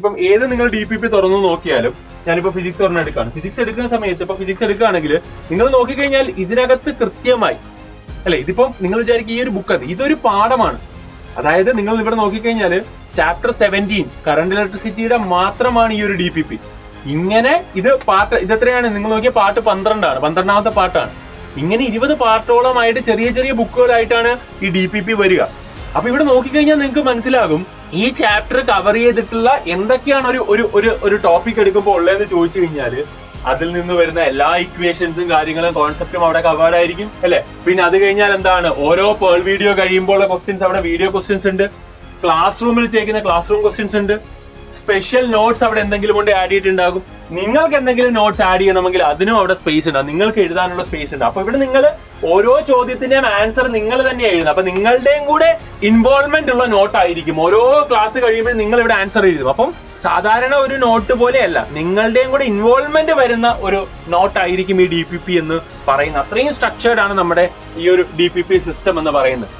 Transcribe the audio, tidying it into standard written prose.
ഇപ്പം ഏത് നിങ്ങൾ DPP തുറന്നു നോക്കിയാലും, ഞാനിപ്പോ ഫിസിക്സ് ഒരെണ്ണം എടുക്കുകയാണ്. ഫിസിക്സ് എടുക്കുന്ന സമയത്ത് ഇപ്പൊ ഫിസിക്സ് എടുക്കുകയാണെങ്കിൽ നിങ്ങൾ നോക്കിക്കഴിഞ്ഞാൽ ഇതിനകത്ത് കൃത്യമായി അല്ലെ, ഇതിപ്പം നിങ്ങൾ വിചാരിക്കും ഈ ഒരു ബുക്ക് ഇതൊരു പാഠമാണ്. അതായത് നിങ്ങൾ ഇവിടെ നോക്കിക്കഴിഞ്ഞാൽ ചാപ്റ്റർ 17 കറണ്ട് ഇലക്ട്രിസിറ്റിയുടെ മാത്രമാണ് ഈ ഒരു DPP. ഇങ്ങനെ ഇത് എത്രയാണ് നിങ്ങൾ നോക്കിയ പാർട്ട് 12ാമത്തെ പാർട്ടാണ്. ഇങ്ങനെ 20 പാർട്ടോളമായിട്ട് ചെറിയ ചെറിയ ബുക്കുകളായിട്ടാണ് ഈ DPP വരിക. അപ്പൊ ഇവിടെ നോക്കിക്കഴിഞ്ഞാൽ നിങ്ങൾക്ക് മനസ്സിലാകും ഈ ചാപ്റ്റർ കവർ ചെയ്തിട്ടുള്ള എന്തൊക്കെയാണ് ഒരു ടോപ്പിക് എടുക്കുമ്പോൾ ഉള്ളതെന്ന് ചോദിച്ചു കഴിഞ്ഞാൽ അതിൽ നിന്ന് വരുന്ന എല്ലാ ഇക്വേഷൻസും കാര്യങ്ങളും കോൺസെപ്റ്റും അവിടെ കവേർഡ് ആയിരിക്കും അല്ലെ. പിന്നെ അത് കഴിഞ്ഞാൽ എന്താണ്, ഓരോ പേൾ വീഡിയോ കഴിയുമ്പോൾ ക്വസ്റ്റ്യൻസ് അവിടെ വീഡിയോ ക്വസ്റ്റ്യൻസ് ഉണ്ട്, ക്ലാസ് റൂമിൽ ചെയ്യുന്ന ക്ലാസ് റൂം ക്വസ്റ്റ്യൻസ് ഉണ്ട്, സ്പെഷ്യൽ നോട്ട്സ് അവിടെ എന്തെങ്കിലും കൊണ്ട് ആഡ് ചെയ്തിട്ടുണ്ടാകും. നിങ്ങൾക്ക് എന്തെങ്കിലും നോട്ട്സ് ആഡ് ചെയ്യണമെങ്കിൽ അതിനും അവിടെ സ്പേസ് ഉണ്ട്, നിങ്ങൾക്ക് എഴുതാനുള്ള സ്പേസ് ഉണ്ട്. അപ്പൊ ഇവിടെ നിങ്ങൾ ഓരോ ചോദ്യത്തിന്റെയും ആൻസർ നിങ്ങൾ തന്നെ എഴുതും. അപ്പൊ നിങ്ങളുടെയും കൂടെ ഇൻവോൾവ്മെന്റ് ഉള്ള നോട്ട് ആയിരിക്കും. ഓരോ ക്ലാസ് കഴിയുമ്പോൾ നിങ്ങൾ ഇവിടെ ആൻസർ എഴുതും. അപ്പം സാധാരണ ഒരു നോട്ട് പോലെയല്ല, നിങ്ങളുടെയും കൂടെ ഇൻവോൾവ്മെന്റ് വരുന്ന ഒരു നോട്ടായിരിക്കും ഈ DPP എന്ന് പറയുന്നത്. അത്രയും സ്ട്രക്ചേർഡ് ആണ് നമ്മുടെ ഈ ഒരു DPP സിസ്റ്റം എന്ന് പറയുന്നത്.